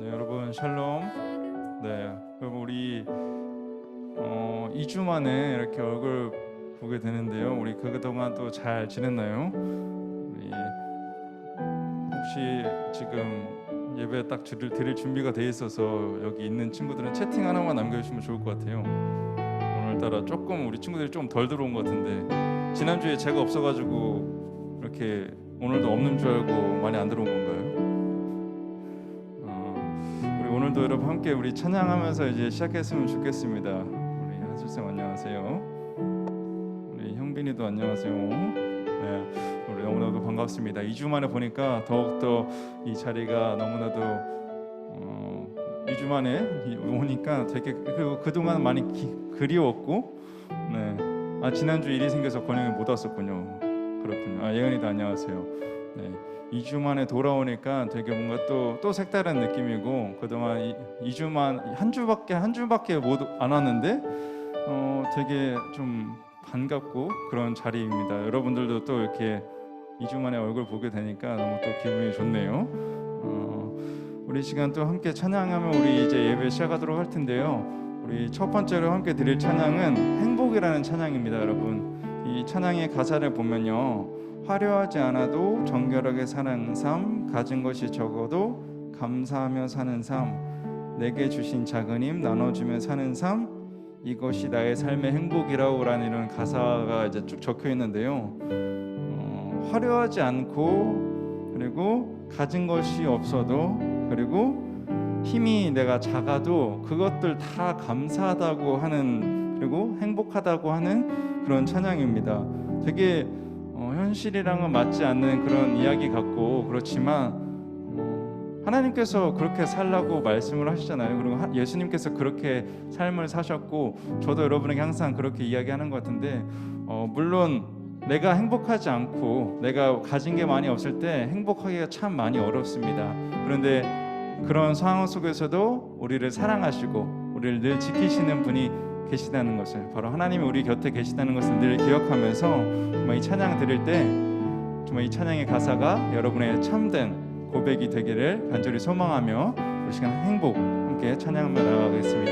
네, 여러분 샬롬. 네, 여러분 우리 2주 만에 이렇게 얼굴 보게 되는데요. 우리 그동안 또 잘 지냈나요? 우리 혹시 지금 예배 딱 드릴 준비가 돼 있어서 여기 있는 친구들은 채팅 하나만 남겨주시면 좋을 것 같아요. 오늘따라 조금 우리 친구들이 좀 덜 들어온 것 같은데 지난주에 제가 없어가지고 이렇게 오늘도 없는 줄 알고 많이 안 들어온 건가요? 우리 오늘도 여러분 함께 우리 찬양하면서 이제 시작했으면 좋겠습니다. 우리 한술쌤 안녕하세요. 우리 형빈이도 안녕하세요. 네, 우리 너무나도 반갑습니다. 2주 만에 보니까 더욱더 이 자리가 너무나도 2주 만에 오니까 되게 그동안 많이 그리웠고, 네. 지난주 일이 생겨서 권영이 못 왔었군요. 그렇군요. 예은이도 안녕하세요. 네. 2주 만에 돌아오니까 되게 뭔가 또 색다른 느낌이고, 그동안 2주만 한 주밖에 못 안 왔는데 되게 좀 반갑고 그런 자리입니다. 여러분들도 또 이렇게 2주 만에 얼굴 보게 되니까 너무 또 기분이 좋네요. 우리 시간 또 함께 찬양하면 우리 이제 예배 시작하도록 할 텐데요. 우리 첫 번째로 함께 드릴 찬양은 행복이라는 찬양입니다. 여러분, 이 찬양의 가사를 보면요, 화려하지 않아도 정결하게 사는 삶, 가진 것이 적어도 감사하며 사는 삶, 내게 주신 작은 힘 나눠주며 사는 삶, 이것이 나의 삶의 행복이라고라는 이런 가사가 이제 쭉 적혀 있는데요. 화려하지 않고, 그리고 가진 것이 없어도, 그리고 힘이 내가 작아도 그것들 다 감사하다고 하는, 그리고 행복하다고 하는 그런 찬양입니다. 되게 현실이랑은 맞지 않는 그런 이야기 같고 그렇지만 하나님께서 그렇게 살라고 말씀을 하시잖아요. 그리고 예수님께서 그렇게 삶을 사셨고, 저도 여러분에게 항상 그렇게 이야기하는 것 같은데, 물론 내가 행복하지 않고 내가 가진 게 많이 없을 때 행복하기가 참 많이 어렵습니다. 그런데 그런 상황 속에서도 우리를 사랑하시고 우리를 늘 지키시는 분이 계시다는 것을, 바로 하나님이 우리 곁에 계시다는 것을 늘 기억하면서 정말 이 찬양 드릴 때 정말 이 찬양의 가사가 여러분의 참된 고백이 되기를 간절히 소망하며 우리 시간 행복 함께 찬양하며 나아가겠습니다.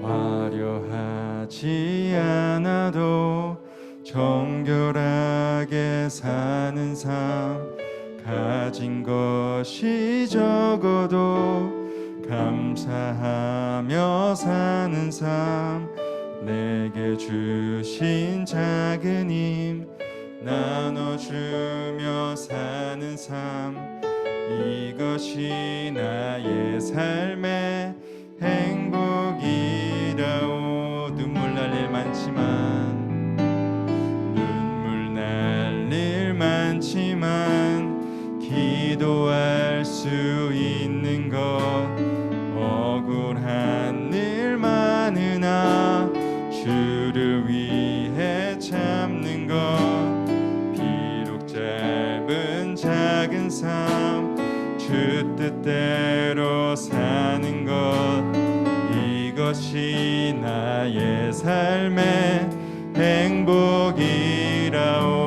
화려하지 않아도 정결하게 사는 삶, 가진 것이 적어도 감사하며 사는 삶, 내게 주신 작은 힘 나눠주며 사는 삶, 이것이 나의 삶의 행복이라오. 눈물 날 일 많지만, 눈물 날 일 많지만 기도할 수 있는 것, 억울한 일 많으나 주를 위해 참는 것, 비록 짧은 작은 삶 주 뜻대로 사는 것, 이것이 나의 삶의 행복이라오.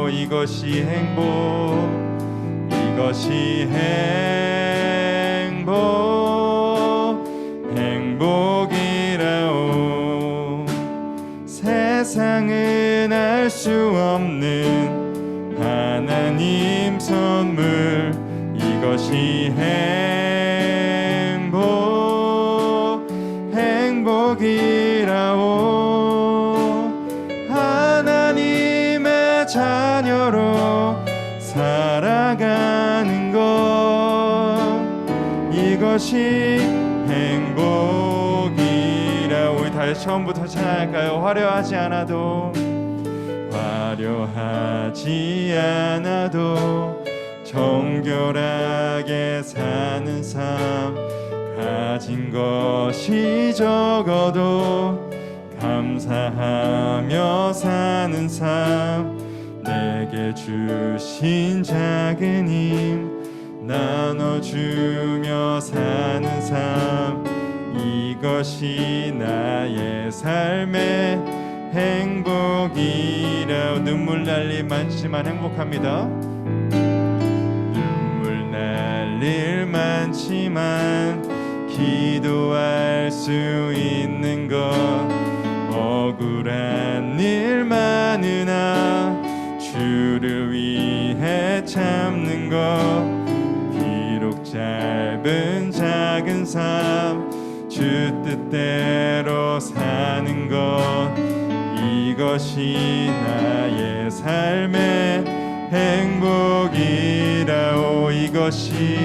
이것이 행복, 이것이 행복이라오. 세상은 알 수 없는 하나님 선물, 이것이 행복이라오. 하나님의 자녀로 살아가는 것, 이것이 행복이라오. 우리 다시 처음부터 찬양할까요? 화려하지 않아도, 화려하지 않아도 정결하게 사는 삶, 가진 것이 적어도 감사하며 사는 삶, 내게 주신 작은 힘 나눠주며 사는 삶, 이것 이것이 나의 삶의 행복이라. 눈물 날 일 많지만 행복합니다. 눈물 날 일 많지만 기도할 수 있는 것, 억울한 일 많으나 주를 위해 참는 것, 비록 짧은 작은 삶 주 뜻대로 사는 것, 이것이 나의 삶의 행복이라오. 이것이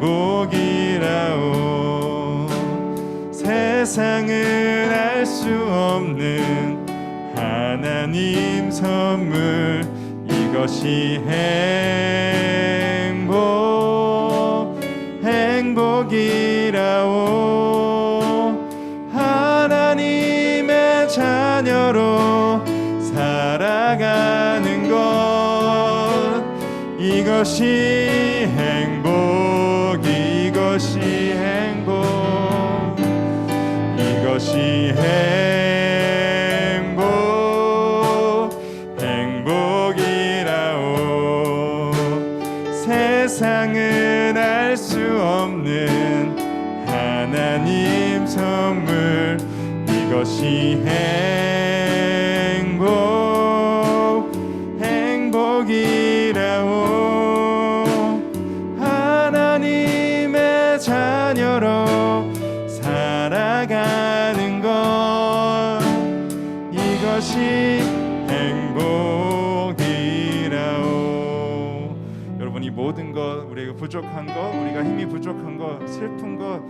행복이라오. 세상은 알 수 없는 하나님 선물, 이것이 행복이라오. 하나님의 자녀로 살아가는 것, 이것이 행복, 이것이 행복, 이것이 행복이라오. 세상은 알 수 없는 하나님 선물, 이것이 행복이라오. 하나님의 자녀로 살아가는 것, 이것이 행복이라오. 여러분, 이 모든 것, 우리가 부족한 것, 우리가 힘이 부족한 것, 슬픈 것,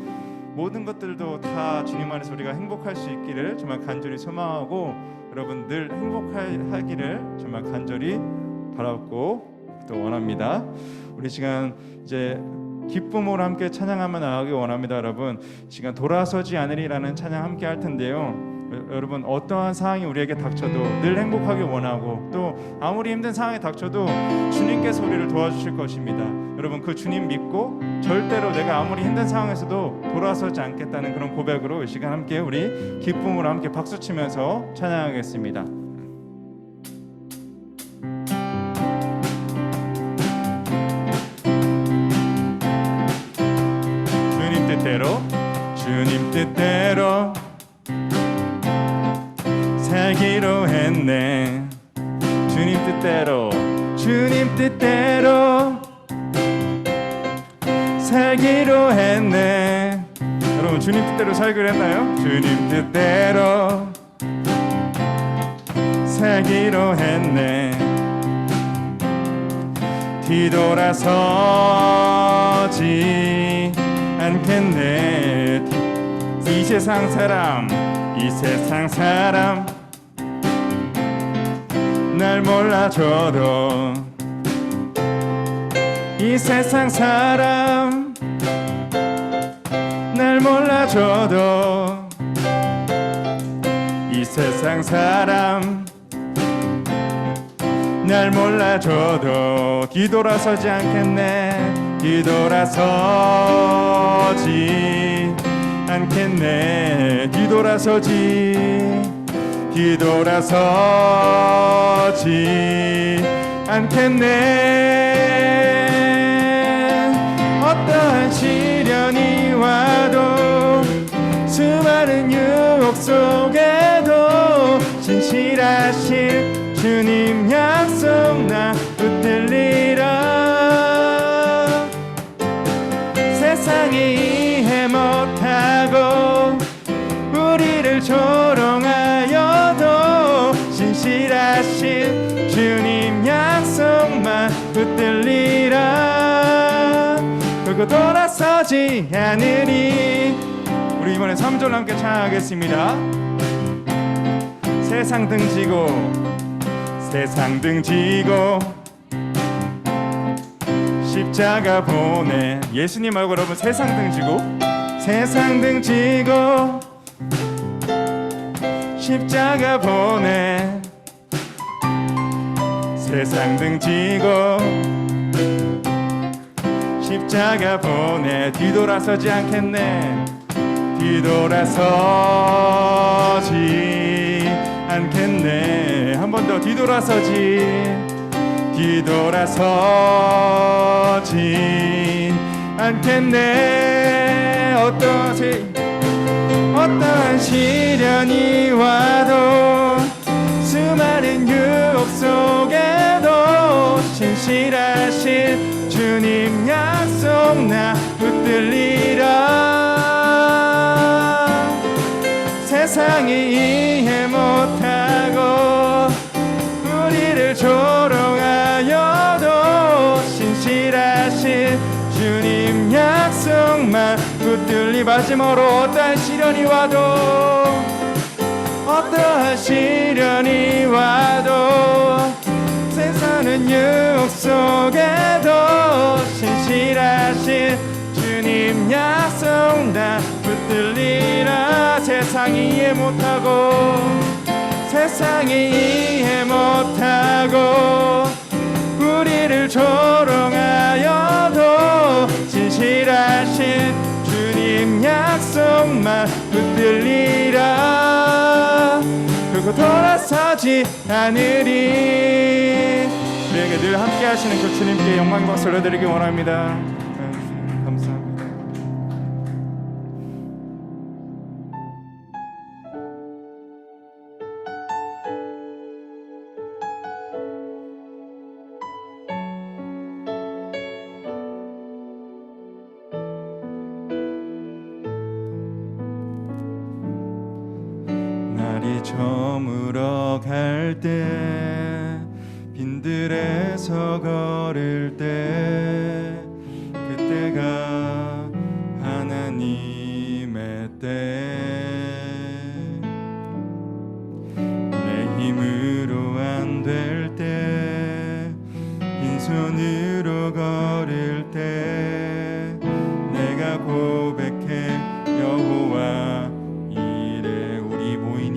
모든 것들도 다 주님 안에서 우리가 행복할 수 있기를 정말 간절히 소망하고, 여러분 늘 행복하기를 정말 간절히 바라고 또 원합니다. 우리 시간 이제 기쁨으로 함께 찬양하며 나가기 원합니다. 여러분, 시간 돌아서지 않으리라는 찬양 함께 할 텐데요. 여러분, 어떠한 상황이 우리에게 닥쳐도 늘 행복하길 원하고, 또 아무리 힘든 상황이 닥쳐도 주님께서 우리를 도와주실 것입니다. 여러분, 그 주님 믿고 절대로 내가 아무리 힘든 상황에서도 돌아서지 않겠다는 그런 고백으로 이 시간 함께 우리 기쁨으로 함께 박수치면서 찬양하겠습니다. 주님 뜻대로 살기로 했네. 주님 뜻대로 살기로 했네. 여러분, 주님 뜻대로 살기로 했나요? 주님 뜻대로 살기로 했네. 뒤돌아서지 않겠네. 이 세상 사람 날 몰라줘도, 이 세상 사람 날 몰라줘도, 이 세상 사람 날 몰라줘도 뒤돌아서지 않겠네. 뒤돌아서지 않겠네. 뒤돌아서지 않겠네. 어떠한 시련이 와도, 수많은 유혹 속에도 진실하신 주님 약속 나 붙들리라. 세상이 이해 못하고 우리를 조롱하여도 진실하신 주님 약속만 붙들리라. 그리고 돌아서지 않으리. 우리 이번에 3절 함께 찬양하겠습니다. 세상 등지고 십자가 보내. 예수님 말고 여러분, 세상 등지고 십자가 보내. 세상 등지고 십자가 보내 뒤돌아서지 않겠네 뒤돌아서지 않겠네 한 번 더 뒤돌아서지 않겠네 어떠한 시련이 와도 수많은 유혹 속에도 신실하신 주님 약속 나 붙들리라 세상이 이해 못하고 우리를 조롱하여도 신실하신 주님 약속만 붙들리 마지막으로 어떠한 시련이 와도 세상은 유혹 속에도 신실하신 주님 약속 나 붙들리라 세상이 이해 못하고 우리를 조롱하여도 진실하신 주님 약속만 붙들리라 그리고 돌아서지 않으리 우리에게 늘 함께 하시는 그 주님께 영광 박수 올려드리기 원합니다. 감사합니다. 날이 저물어 갈 때 빈들에서 걸을 때 그때가 하나님의 때 내 힘으로 안 될 때 빈손으로 걸을 때 내가 고백해 여호와 이래 우리 모인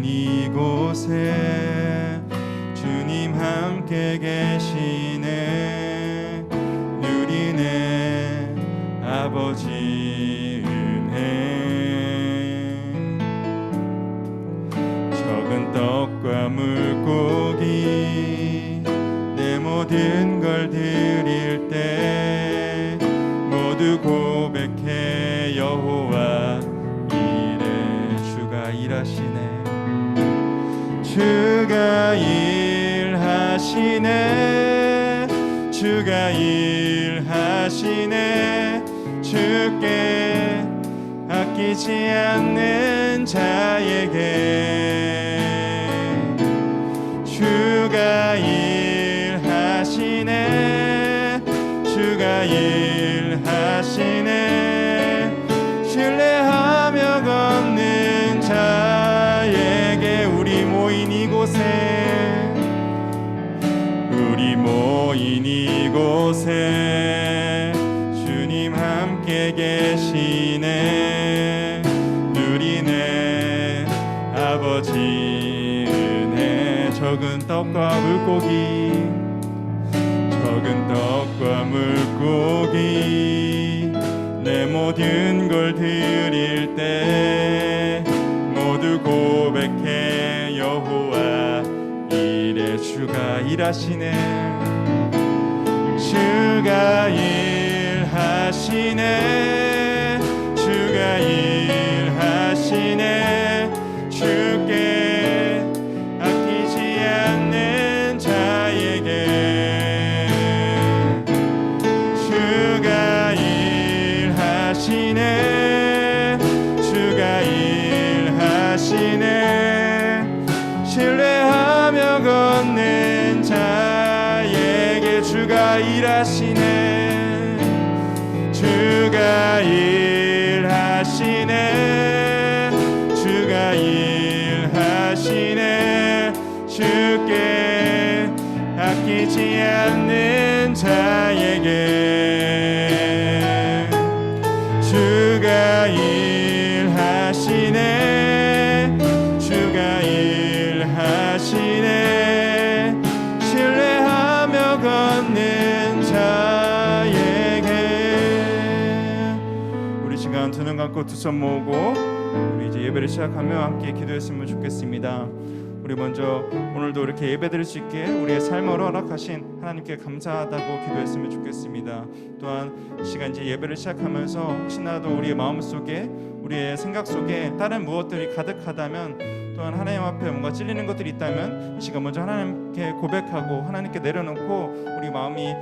이곳에 주님 함께 계시네 누리네 아버지 은혜 적은 떡과 물고기 내 모든 걸 드릴 때 모두 고백해 여호와 이래 주가 일하시네 주가 일하시네 주가 일하시네 주께 아끼지 않는 자에게 주가 일하시네 주가 일하시네 신뢰하며 걷는 자에게 우리 모인 이곳에 주님 함께 계시네 누리네 아버지 은혜 적은 떡과 물고기 내 모든 걸 드릴 때 모두 고백해 여호와 이래 주가 일하시네 주가 일하시네 주가 일하시네 주께 아끼지 않는 자에게 주가 일하시네 주가 일하시네 신뢰하며 걷는 자에게 주가 일하시네 주가 일하시네 주가 일하시네 주께 아끼지 않는 자에게 주가 일하시네 주가 일하시네 신뢰하며 시간 두 눈 감고 두 손 모으고 우리 이제 예배를 시작하며 함께 기도했으면 좋겠습니다. 우리 먼저 오늘도 이렇게 예배드릴 수 있게 우리의 삶을 허락하신 하나님께 감사하다고 기도했으면 좋겠습니다. 또한 이 시간 이제 예배를 시작하면서 혹시나도 우리의 마음속에 우리의 생각 속에 다른 무엇들이 가득하다면 또한 하나님 앞에 뭔가 찔리는 것들이 있다면 이 시간 먼저 하나님께 고백하고 하나님께 내려놓고 우리 마음이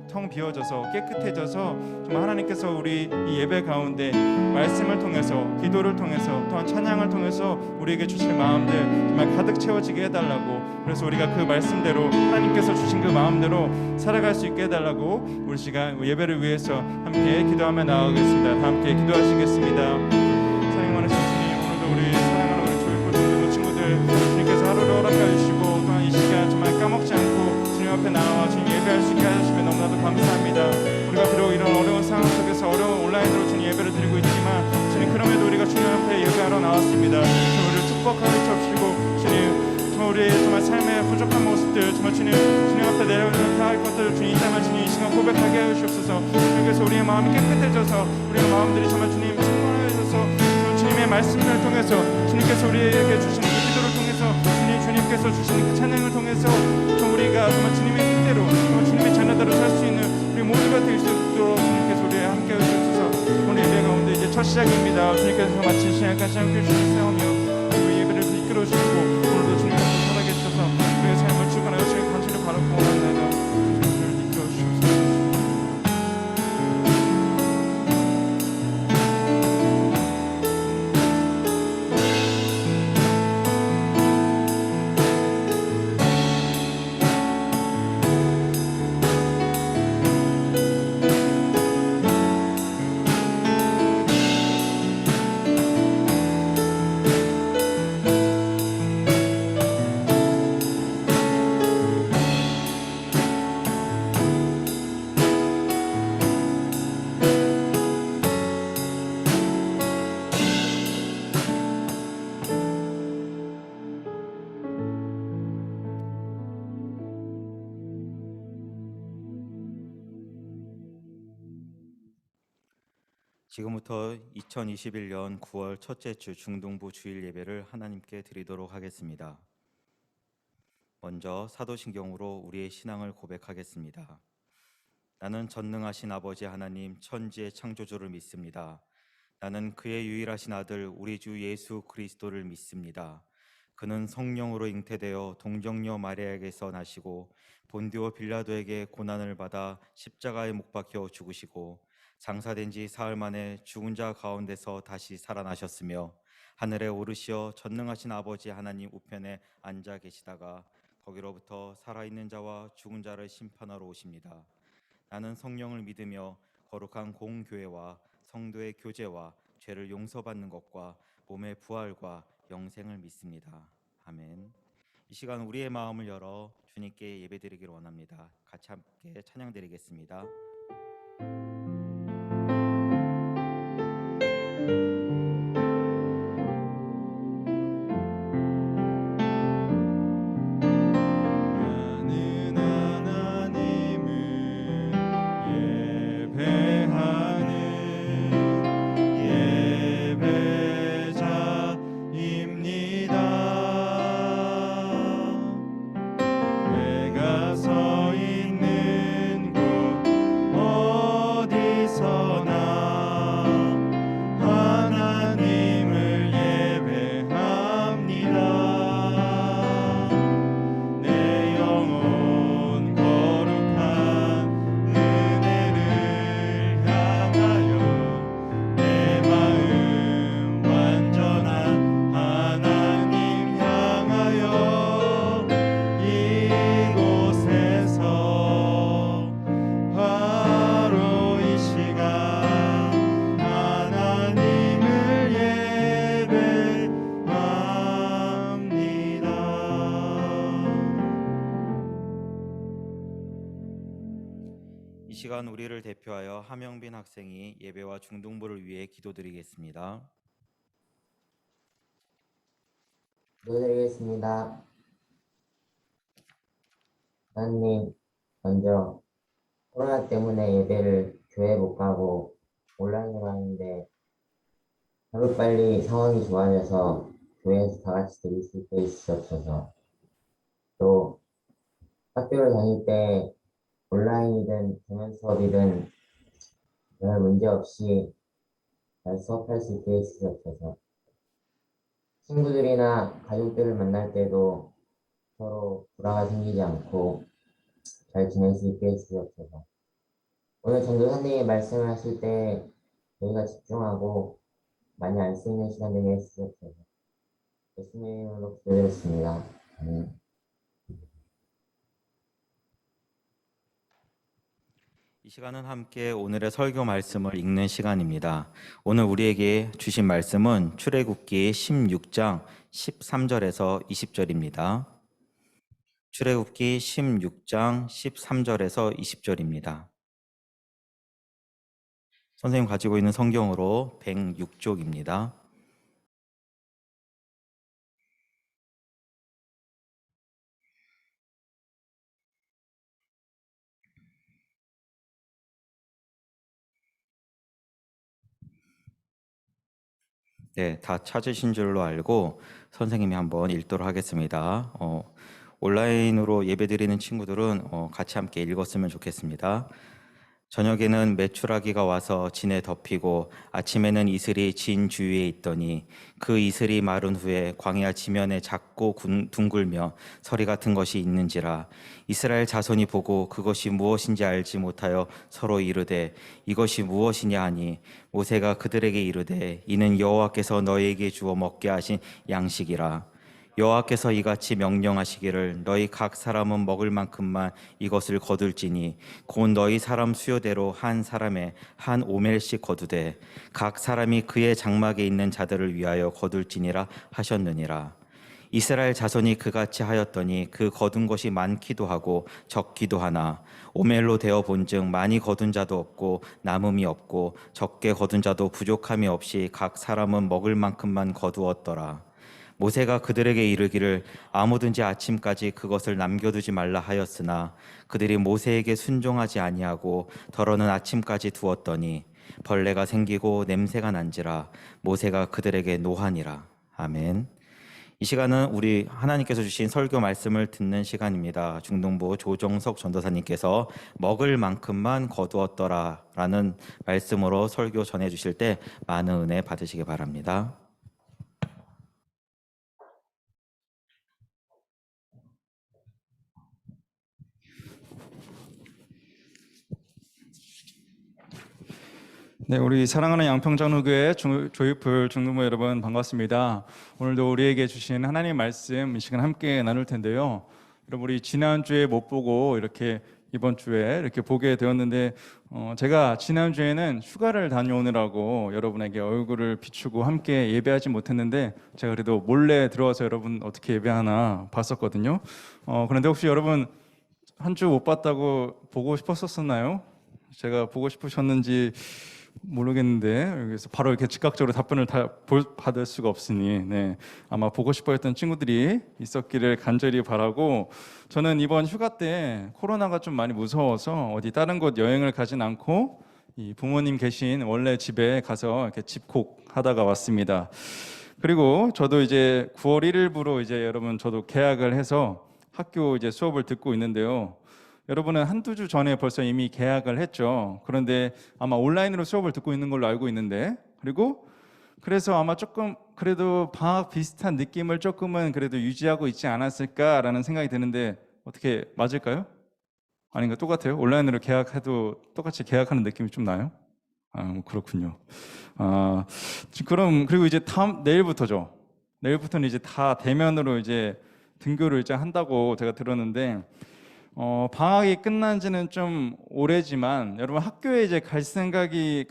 텅 비워져서 깨끗해져서 정말 하나님께서 우리 이 예배 가운데 말씀을 통해서 기도를 통해서 또한 찬양을 통해서 우리에게 주실 마음들 정말 가득 채워지게 해달라고, 그래서 우리가 그 말씀대로 하나님께서 주신 그 마음대로 살아갈 수 있게 해달라고 우리 시간 예배를 위해서 함께 기도하며 나아가겠습니다. 다 함께 기도하시겠습니다. 사랑 많으신 주님, 오늘도 우리 사랑하는 우리 조이풀 동료 친구들 주님께서 하루를 허락해 주시고 또한 이 시간 정말 까먹지 않고 주님 앞에 나와 주님 예배할 수 있게 하시면 너무나도 감사합니다. 우리가 비록 이런 어려운 상황 속에서 어려운 온라인으로 주님 예배를 드리고 있지만 주님 그럼에도 우리가 주님 앞에 예배하러 나왔습니다. 우리를 축복하여 주시고 주님 정말 우리의 정말 삶의 부족한 모습들 정말 주님 앞에 내려놓아야 할 것들을 주님 이 땅을 주님 이 시간 고백하게 하여 주옵소서. 그래서 우리의 마음이 깨끗해져서 우리의 마음들이 정말 주님 충만하여져서 주님의 말씀을 통해서 주님께서 우리에게 주시는 그 기도를 통해서 주님께서 주시는 그 찬양을 통해서 우리가 정말 주님의 뜻대로 정말 주님의 자녀대로 살 수 있는 우리 모두가 될 수 있도록 주님께서 우리와 함께 하셔서 오늘 예배 가운데 이제 첫 시작입니다. 주님께서 마친 시간까지 함께 해주시사오며 우리 예배를 이끌어 주시고 오늘도 주님께서 살아계 주셔서 우리의 삶을 주관하여 주신 간절히 바라고 원하나이다. 주님을 이끌어 주시옵소서. 지금부터 2021년 9월 첫째 주 중동부 주일 예배를 하나님께 드리도록 하겠습니다. 먼저 사도신경으로 우리의 신앙을 고백하겠습니다. 나는 전능하신 아버지 하나님 천지의 창조주를 믿습니다. 나는 그의 유일하신 아들 우리 주 예수 그리스도를 믿습니다. 그는 성령으로 잉태되어 동정녀 마리아에게서 나시고 본디오 빌라도에게 고난을 받아 십자가에 못 박혀 죽으시고 장사된 지 사흘 만에 죽은 자 가운데서 다시 살아나셨으며 하늘에 오르시어 전능하신 아버지 하나님 우편에 앉아 계시다가 거기로부터 살아있는 자와 죽은 자를 심판하러 오십니다. 나는 성령을 믿으며 거룩한 공교회와 성도의 교제와 죄를 용서받는 것과 몸의 부활과 영생을 믿습니다. 아멘. 이 시간 우리의 마음을 열어 주님께 예배드리기를 원합니다. 같이 함께 찬양드리겠습니다. 이 시간 우리를 대표하여 하명빈 학생이 예배와 중등부를 위해 기도드리겠습니다. 기도드리겠습니다. 하나님, 먼저 코로나 때문에 예배를 교회 못 가고 온라인으로 하는데 하루빨리 상황이 좋아져서 교회에서 다 같이 드릴 수 있게 해주시옵소서. 또 학교를 다닐 때 온라인이든 대면 수업이든 별 문제 없이 잘 수업할 수 있게 해주시옵소서. 친구들이나 가족들을 만날 때도 서로 불화가 생기지 않고 잘 지낼 수 있게 해주시옵소서. 오늘 전도사님이 말씀을 하실 때 저희가 집중하고 많이 알 수 있는 시간 되게 해주시옵소서. 예수님의 이름으로 기도드렸습니다. 아멘. 이 시간은 함께 오늘의 설교 말씀을 읽는 시간입니다. 오늘 우리에게 주신 말씀은 출애굽기 16장 13절에서 20절입니다. 출애굽기 16장 13절에서 20절입니다. 선생님 가지고 있는 성경으로 106쪽입니다. 네, 다 찾으신 줄로 알고 선생님이 한번 읽도록 하겠습니다. 온라인으로 예배드리는 친구들은 같이 함께 읽었으면 좋겠습니다. 저녁에는 메추라기가 와서 진에 덮이고 아침에는 이슬이 진 주위에 있더니 그 이슬이 마른 후에 광야 지면에 작고 둥글며 서리 같은 것이 있는지라 이스라엘 자손이 보고 그것이 무엇인지 알지 못하여 서로 이르되 이것이 무엇이냐 하니 모세가 그들에게 이르되 이는 여호와께서 너희에게 주어 먹게 하신 양식이라 여호와께서 이같이 명령하시기를 너희 각 사람은 먹을 만큼만 이것을 거둘지니 곧 너희 사람 수요대로 한 사람에 한 오멜씩 거두되 각 사람이 그의 장막에 있는 자들을 위하여 거둘지니라 하셨느니라. 이스라엘 자손이 그같이 하였더니 그 거둔 것이 많기도 하고 적기도 하나 오멜로 되어 본즉 많이 거둔 자도 없고 남음이 없고 적게 거둔 자도 부족함이 없이 각 사람은 먹을 만큼만 거두었더라. 모세가 그들에게 이르기를 아무든지 아침까지 그것을 남겨두지 말라 하였으나 그들이 모세에게 순종하지 아니하고 더러는 아침까지 두었더니 벌레가 생기고 냄새가 난지라 모세가 그들에게 노하니라. 아멘. 이 시간은 우리 하나님께서 주신 설교 말씀을 듣는 시간입니다. 중동부 조정석 전도사님께서 먹을 만큼만 거두었더라 라는 말씀으로 설교 전해 주실 때 많은 은혜 받으시기 바랍니다. 네, 우리 사랑하는 양평장로교회 조이풀 중동부 여러분 반갑습니다. 오늘도 우리에게 주신 하나님의 말씀 이 시간 함께 나눌 텐데요. 여러분 우리 지난주에 못 보고 이렇게 이번 주에 이렇게 보게 되었는데 제가 지난주에는 휴가를 다녀오느라고 여러분에게 얼굴을 비추고 함께 예배하지 못했는데 제가 그래도 몰래 들어와서 여러분 어떻게 예배하나 봤었거든요. 그런데 혹시 여러분 한 주 못 봤다고 보고 싶었었나요? 제가 보고 싶으셨는지 모르겠는데 여기서 바로 이렇게 즉각적으로 답변을 다 받을 수가 없으니 네, 아마 보고 싶어했던 친구들이 있었기를 간절히 바라고 저는 이번 휴가 때 코로나가 좀 많이 무서워서 어디 다른 곳 여행을 가진 않고 이 부모님 계신 원래 집에 가서 이렇게 집콕하다가 왔습니다. 그리고 저도 이제 9월 1일부로 이제 여러분 저도 계약을 해서 학교 이제 수업을 듣고 있는데요. 여러분은 한두 주 전에 벌써 이미 계약을 했죠. 그런데 아마 온라인으로 수업을 듣고 있는 걸로 알고 있는데 그리고 그래서 아마 조금 그래도 방학 비슷한 느낌을 조금은 그래도 유지하고 있지 않았을까라는 생각이 드는데 어떻게 맞을까요? 아닌가 똑같아요? 온라인으로 계약해도 똑같이 계약하는 느낌이 좀 나요? 그렇군요. 아, 그럼 그리고 이제 내일부터죠. 내일부터는 이제 다 대면으로 이제 등교를 이제 한다고 제가 들었는데 방학이 끝난 지는 좀 오래지만 여러분 학교에 이제 갈 생각이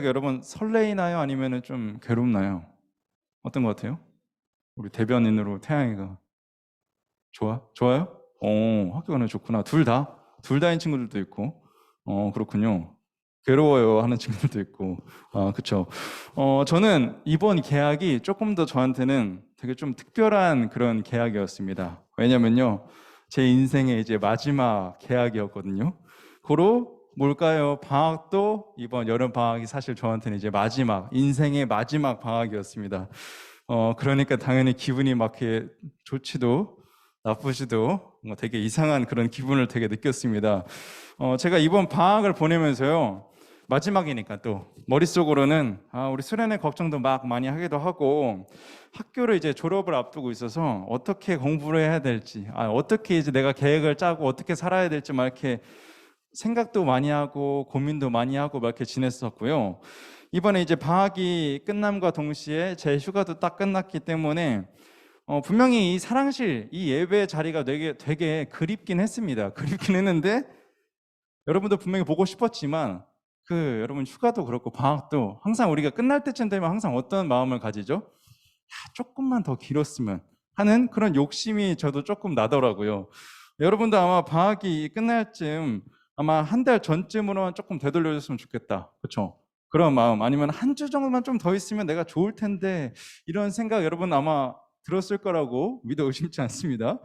여러분 설레이나요? 아니면은 좀 괴롭나요? 어떤 것 같아요? 우리 대변인으로 태양이가 좋아요? 학교 가는 게 좋구나. 둘 다인 친구들도 있고 그렇군요. 괴로워요 하는 친구들도 있고 그쵸. 저는 이번 계약이 조금 더 저한테는 되게 좀 특별한 그런 계약이었습니다. 왜냐면요 제 인생의 이제 마지막 계약이었거든요. 고로 뭘까요? 방학도 이번 여름 방학이 사실 저한테는 이제 마지막 인생의 마지막 방학이었습니다. 그러니까 당연히 기분이 막 이렇게 좋지도 나쁘지도 뭐 되게 이상한 그런 기분을 되게 느꼈습니다. 제가 이번 방학을 보내면서요. 마지막이니까 또 머릿속으로는 우리 수련회 걱정도 막 많이 하기도 하고 학교를 이제 졸업을 앞두고 있어서 어떻게 공부를 해야 될지 어떻게 이제 내가 계획을 짜고 어떻게 살아야 될지 막 이렇게 생각도 많이 하고 고민도 많이 하고 막 이렇게 지냈었고요. 이번에 이제 방학이 끝남과 동시에 제 휴가도 딱 끝났기 때문에 분명히 이 사랑실 이 예배 자리가 되게 그립긴 했습니다. 그립긴 했는데 여러분도 분명히 보고 싶었지만 여러분 휴가도 그렇고 방학도 항상 우리가 끝날 때쯤 되면 항상 어떤 마음을 가지죠? 조금만 더 길었으면 하는 그런 욕심이 저도 조금 나더라고요. 여러분도 아마 방학이 끝날 쯤 아마 한 달 전쯤으로만 조금 되돌려줬으면 좋겠다. 그렇죠? 그런 마음 아니면 한 주 정도만 좀 더 있으면 내가 좋을 텐데 이런 생각 여러분 아마 들었을 거라고 믿어 의심치 않습니다.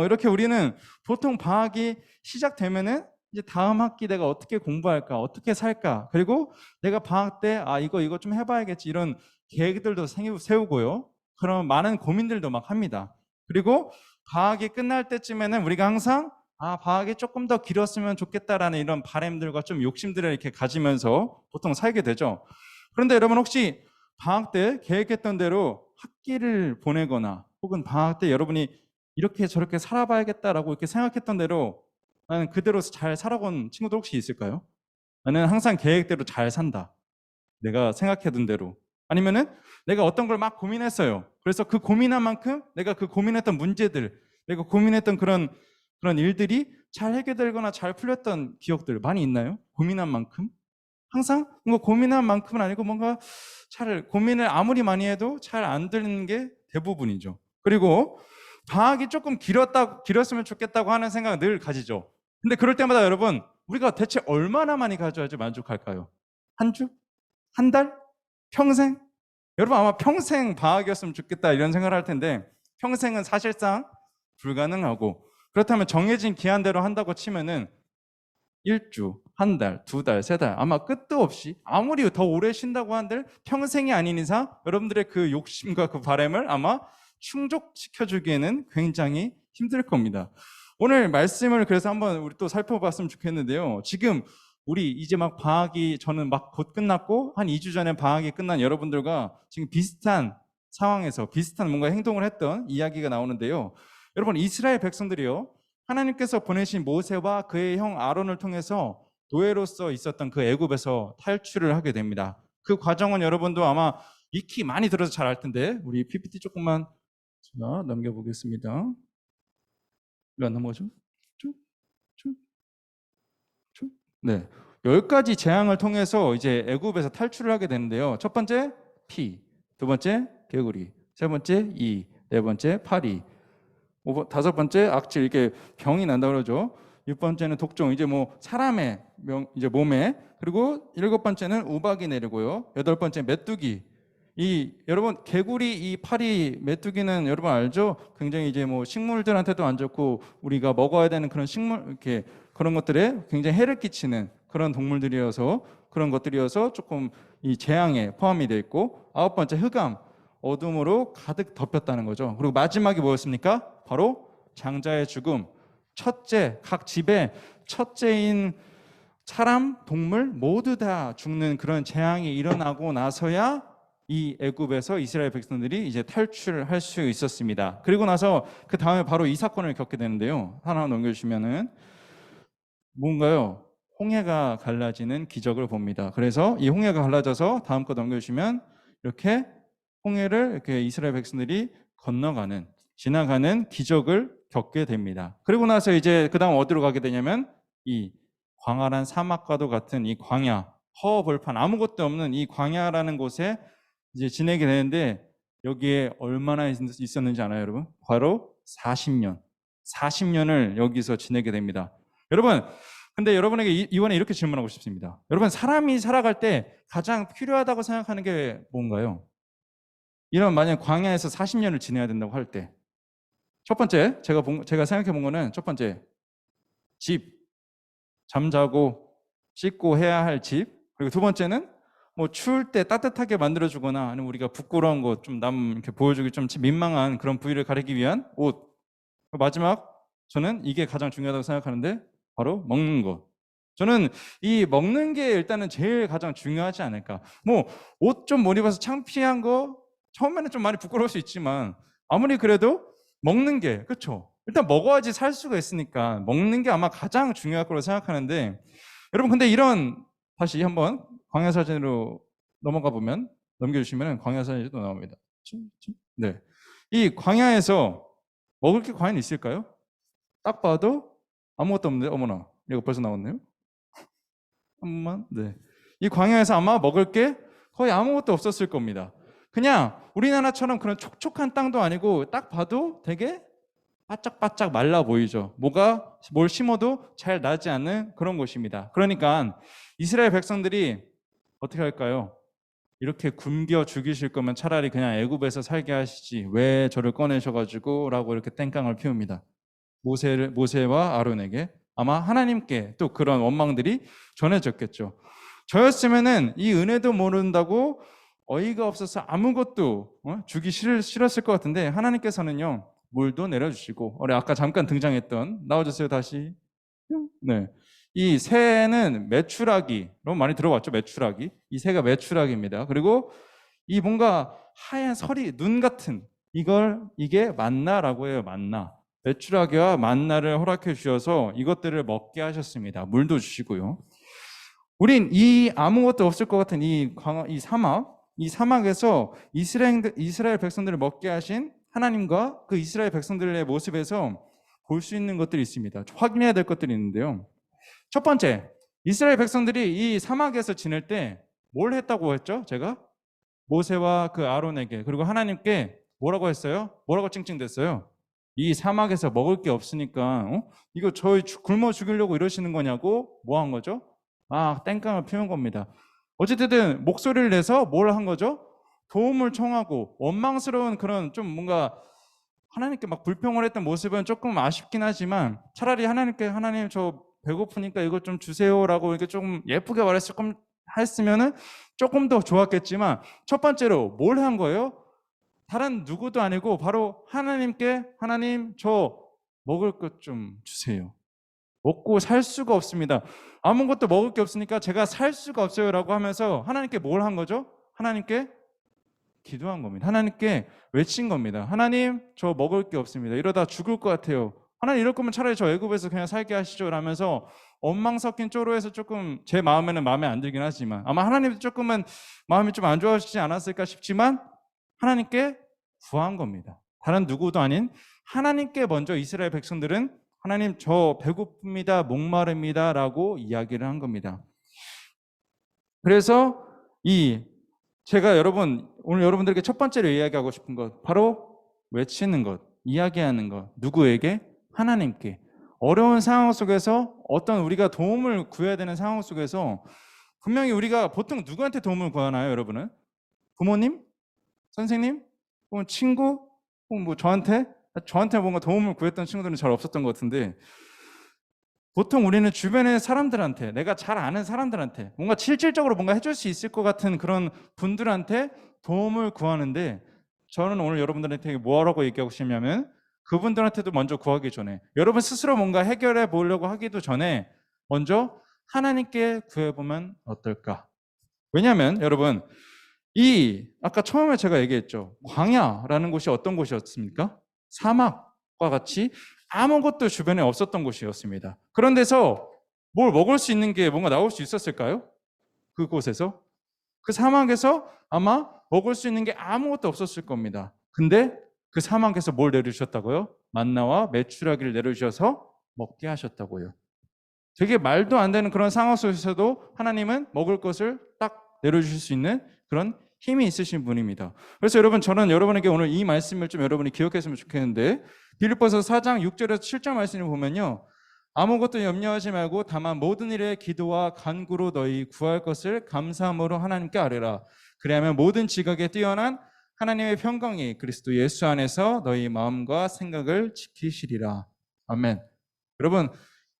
이렇게 우리는 보통 방학이 시작되면은 이제 다음 학기 내가 어떻게 공부할까, 어떻게 살까, 그리고 내가 방학 때 이거 좀 해봐야겠지 이런 계획들도 세우고요. 그런 많은 고민들도 막 합니다. 그리고 방학이 끝날 때쯤에는 우리가 항상 방학이 조금 더 길었으면 좋겠다라는 이런 바람들과 좀 욕심들을 이렇게 가지면서 보통 살게 되죠. 그런데 여러분 혹시 방학 때 계획했던 대로 학기를 보내거나 혹은 방학 때 여러분이 이렇게 저렇게 살아봐야겠다라고 이렇게 생각했던 대로 나는 그대로 잘 살아온 친구들 혹시 있을까요? 나는 항상 계획대로 잘 산다. 내가 생각해둔 대로. 아니면은 내가 어떤 걸 막 고민했어요. 그래서 그 고민한 만큼 내가 그 고민했던 문제들, 내가 고민했던 그런 일들이 잘 해결되거나 잘 풀렸던 기억들 많이 있나요? 고민한 만큼? 항상 뭔가 고민한 만큼은 아니고 뭔가 잘 고민을 아무리 많이 해도 잘 안 되는 게 대부분이죠. 그리고 방학이 조금 길었으면 좋겠다고 하는 생각 늘 가지죠. 근데 그럴 때마다 여러분 우리가 대체 얼마나 많이 가져야지 만족할까요? 한 주? 한 달? 평생? 여러분 아마 평생 방학이었으면 좋겠다 이런 생각을 할 텐데 평생은 사실상 불가능하고 그렇다면 정해진 기한대로 한다고 치면은 1주, 한 달, 2달, 3달 아마 끝도 없이 아무리 더 오래 쉰다고 한들 평생이 아닌 이상 여러분들의 그 욕심과 그 바람을 아마 충족시켜주기에는 굉장히 힘들 겁니다. 오늘 말씀을 그래서 한번 우리 또 살펴봤으면 좋겠는데요. 지금 우리 이제 막 방학이 저는 막 곧 끝났고 한 2주 전에 방학이 끝난 여러분들과 지금 비슷한 상황에서 비슷한 뭔가 행동을 했던 이야기가 나오는데요. 여러분 이스라엘 백성들이요. 하나님께서 보내신 모세와 그의 형 아론을 통해서 노예로서 있었던 그 애굽에서 탈출을 하게 됩니다. 그 과정은 여러분도 아마 익히 많이 들어서 잘 알 텐데 우리 PPT 조금만 제가 넘겨보겠습니다. 이거 안 넘어가죠? 쭉, 쭉, 쭉. 네, 10가지 재앙을 통해서 이제 애굽에서 탈출을 하게 되는데요. 첫 번째 피, 두 번째 개구리, 세 번째 이, 네 번째 파리, 다섯 번째 악질 이렇게 병이 난다 그러죠. 6번째는 독종 이제 뭐 사람의 이제 몸에 그리고 7번째는 우박이 내리고요. 8번째 메뚜기 여러분 개구리 이 파리 메뚜기는 여러분 알죠? 굉장히 이제 뭐 식물들한테도 안 좋고 우리가 먹어야 되는 그런 식물 이렇게 그런 것들에 굉장히 해를 끼치는 그런 동물들이어서 그런 것들이어서 조금 이 재앙에 포함이 되어 있고 9번째 흑암 어둠으로 가득 덮였다는 거죠. 그리고 마지막이 뭐였습니까? 바로 장자의 죽음. 첫째, 각 집에 첫째인 사람, 동물 모두 다 죽는 그런 재앙이 일어나고 나서야 이 애굽에서 이스라엘 백성들이 이제 탈출할 수 있었습니다. 그리고 나서 그 다음에 바로 이 사건을 겪게 되는데요. 하나 넘겨주시면은 뭔가요? 홍해가 갈라지는 기적을 봅니다. 그래서 이 홍해가 갈라져서 다음 거 넘겨주시면 이렇게 홍해를 이렇게 이스라엘 백성들이 지나가는 기적을 겪게 됩니다. 그리고 나서 이제 그 다음 어디로 가게 되냐면 이 광활한 사막과도 같은 이 광야, 허허벌판 아무것도 없는 이 광야라는 곳에 이제 지내게 되는데 여기에 얼마나 있었는지 아나요, 여러분? 바로 40년을 여기서 지내게 됩니다. 여러분, 근데 여러분에게 이번에 이렇게 질문하고 싶습니다. 여러분, 사람이 살아갈 때 가장 필요하다고 생각하는 게 뭔가요? 이런 만약 광야에서 40년을 지내야 된다고 할 때 첫 번째 제가 생각해 본 거는 첫 번째 집, 잠자고 씻고 해야 할 집, 그리고 두 번째는 뭐 추울 때 따뜻하게 만들어주거나 아니면 우리가 부끄러운 것, 좀 남 이렇게 보여주기 좀 민망한 그런 부위를 가리기 위한 옷. 마지막 저는 이게 가장 중요하다고 생각하는데 바로 먹는 것. 저는 이 먹는 게 일단은 제일 가장 중요하지 않을까. 뭐 옷 좀 못 입어서 창피한 거 처음에는 좀 많이 부끄러울 수 있지만 아무리 그래도 먹는 게 그렇죠. 일단 먹어야지 살 수가 있으니까 먹는 게 아마 가장 중요할 거라고 생각하는데 여러분 근데 이런 다시 한번 광야 사진으로 넘어가 보면 넘겨주시면 광야 사진이 또 나옵니다. 네, 이 광야에서 먹을 게 과연 있을까요? 딱 봐도 아무것도 없는데 어머나 이거 벌써 나왔네요. 한 번만. 네, 이 광야에서 아마 먹을 게 거의 아무것도 없었을 겁니다. 그냥 우리나라처럼 그런 촉촉한 땅도 아니고 딱 봐도 되게 바짝바짝 말라 보이죠. 뭘 심어도 잘 나지 않는 그런 곳입니다. 그러니까 이스라엘 백성들이 어떻게 할까요? 이렇게 굶겨 죽이실 거면 차라리 그냥 애굽에서 살게 하시지 왜 저를 꺼내셔가지고 라고 이렇게 땡깡을 피웁니다. 모세와 아론에게 아마 하나님께 또 그런 원망들이 전해졌겠죠. 저였으면은 이 은혜도 모른다고 어이가 없어서 아무것도 주기 싫었을 것 같은데 하나님께서는요 물도 내려주시고 우리 아까 잠깐 등장했던 나와주세요 다시. 네, 이 새는 메추라기 너무 많이 들어봤죠. 메추라기, 이 새가 메추라기입니다. 그리고 이 뭔가 하얀 서리 눈 같은 이게 만나라고 해요. 만나. 메추라기와 만나를 허락해 주셔서 이것들을 먹게 하셨습니다. 물도 주시고요. 우린 이 아무것도 없을 것 같은 이 사막에서 이스라엘 백성들을 먹게 하신 하나님과 그 이스라엘 백성들의 모습에서 볼 수 있는 것들이 있습니다. 확인해야 될 것들이 있는데요. 첫 번째, 이스라엘 백성들이 이 사막에서 지낼 때 뭘 했다고 했죠? 제가 모세와 그 아론에게 그리고 하나님께 뭐라고 했어요? 뭐라고 찡찡댔어요? 이 사막에서 먹을 게 없으니까 이거 저희 굶어 죽이려고 이러시는 거냐고 뭐 한 거죠? 땡깡을 피운 겁니다. 어쨌든 목소리를 내서 뭘 한 거죠? 도움을 청하고 원망스러운 그런 좀 뭔가 하나님께 막 불평을 했던 모습은 조금 아쉽긴 하지만 차라리 하나님 저 배고프니까 이거 좀 주세요라고 이렇게 좀 예쁘게 했으면은 조금 더 좋았겠지만 첫 번째로 뭘 한 거예요? 다른 누구도 아니고 바로 하나님께 하나님 저 먹을 것 좀 주세요. 먹고 살 수가 없습니다. 아무것도 먹을 게 없으니까 제가 살 수가 없어요라고 하면서 하나님께 뭘 한 거죠? 하나님께 기도한 겁니다. 하나님께 외친 겁니다. 하나님 저 먹을 게 없습니다. 이러다 죽을 것 같아요. 하나님 이럴 거면 차라리 저 애굽에서 그냥 살게 하시죠 라면서 원망 섞인 쪼로에서 조금 제 마음에는 마음에 안 들긴 하지만 아마 하나님도 조금은 마음이 좀 안 좋아하시지 않았을까 싶지만 하나님께 구한 겁니다. 다른 누구도 아닌 하나님께 먼저 이스라엘 백성들은 하나님 저 배고픕니다. 목마릅니다 라고 이야기를 한 겁니다. 그래서 제가 오늘 여러분들에게 첫 번째로 이야기하고 싶은 것 바로 외치는 것, 이야기하는 것. 누구에게? 하나님께. 어려운 상황 속에서 어떤 우리가 도움을 구해야 되는 상황 속에서 분명히 우리가 보통 누구한테 도움을 구하나요, 여러분은? 부모님? 선생님? 혹은 친구? 혹은 뭐 저한테 뭔가 도움을 구했던 친구들은 잘 없었던 것 같은데 보통 우리는 주변의 사람들한테 내가 잘 아는 사람들한테 뭔가 실질적으로 뭔가 해줄 수 있을 것 같은 그런 분들한테 도움을 구하는데 저는 오늘 여러분들한테 뭐라고 얘기하고 싶냐면 그분들한테도 먼저 구하기 전에 여러분 스스로 뭔가 해결해 보려고 하기도 전에 먼저 하나님께 구해보면 어떨까? 왜냐하면 여러분 아까 처음에 제가 얘기했죠. 광야라는 곳이 어떤 곳이었습니까? 사막과 같이 아무것도 주변에 없었던 곳이었습니다. 그런 데서 뭘 먹을 수 있는 게 뭔가 나올 수 있었을까요? 그곳에서? 그 사막에서 아마 먹을 수 있는 게 아무것도 없었을 겁니다. 근데 그 사막에서 뭘 내려주셨다고요? 만나와 메추라기를 내려주셔서 먹게 하셨다고요. 되게 말도 안 되는 그런 상황 속에서도 하나님은 먹을 것을 딱 내려주실 수 있는 그런 힘이 있으신 분입니다. 그래서 저는 여러분에게 오늘 이 말씀을 좀 여러분이 기억했으면 좋겠는데 빌립보서 4장 6절에서 7절 말씀을 보면요. 아무것도 염려하지 말고 다만 모든 일에 기도와 간구로 너희 구할 것을 감사함으로 하나님께 아뢰라. 그리하면 모든 지각에 뛰어난 하나님의 평강이 그리스도 예수 안에서 너희 마음과 생각을 지키시리라. 아멘. 여러분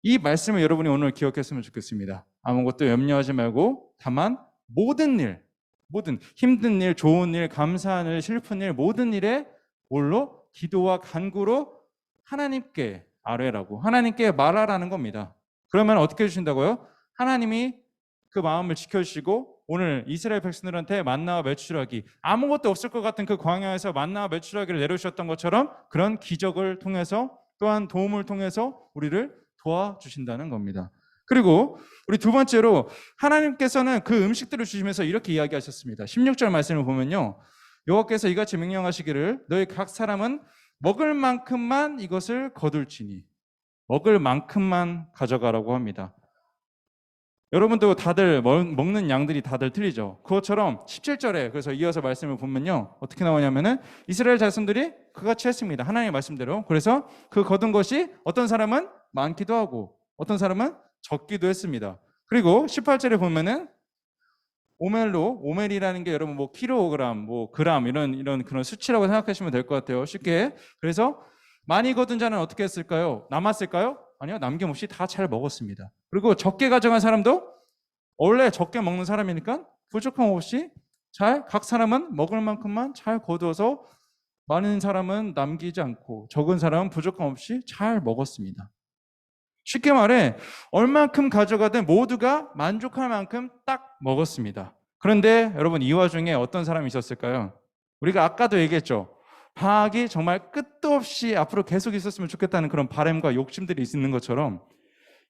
이 말씀을 여러분이 오늘 기억했으면 좋겠습니다. 아무것도 염려하지 말고 다만 모든 일, 모든 힘든 일, 좋은 일, 감사한 일, 슬픈 일, 모든 일에 뭘로? 기도와 간구로 하나님께 아뢰라고, 하나님께 말하라는 겁니다. 그러면 어떻게 해주신다고요? 하나님이 그 마음을 지켜주시고 오늘 이스라엘 백성들한테 만나와 메추라기, 아무것도 없을 것 같은 그 광야에서 만나와 메추라기를 내려주셨던 것처럼 그런 기적을 통해서, 또한 도움을 통해서 우리를 도와주신다는 겁니다. 그리고 우리 두 번째로 하나님께서는 그 음식들을 주시면서 이렇게 이야기하셨습니다. 16절 말씀을 보면요, 여호와께서 이같이 명령하시기를 너희 각 사람은 먹을 만큼만 이것을 거둘지니, 먹을 만큼만 가져가라고 합니다. 여러분도 다들 먹는 양들이 다들 틀리죠. 그것처럼 17절에 그래서 이어서 말씀을 보면요, 어떻게 나오냐면은 이스라엘 자손들이 그같이 했습니다. 하나님의 말씀대로. 그래서 그 거둔 것이 어떤 사람은 많기도 하고 어떤 사람은 적기도 했습니다. 그리고 18절에 보면은 오멜이라는 게 여러분 뭐 킬로그램, 뭐 그램 이런 그런 수치라고 생각하시면 될 것 같아요. 쉽게. 그래서 많이 거둔 자는 어떻게 했을까요? 남았을까요? 아니요, 남김없이 다 잘 먹었습니다. 그리고 적게 가져간 사람도 원래 적게 먹는 사람이니까 부족함 없이 잘, 각 사람은 먹을 만큼만 잘 거두어서 많은 사람은 남기지 않고 적은 사람은 부족함 없이 잘 먹었습니다. 쉽게 말해 얼만큼 가져가든 모두가 만족할 만큼 딱 먹었습니다. 그런데 여러분, 이 와중에 어떤 사람이 있었을까요? 우리가 아까도 얘기했죠. 방학이 정말 끝도 없이 앞으로 계속 있었으면 좋겠다는 그런 바람과 욕심들이 있는 것처럼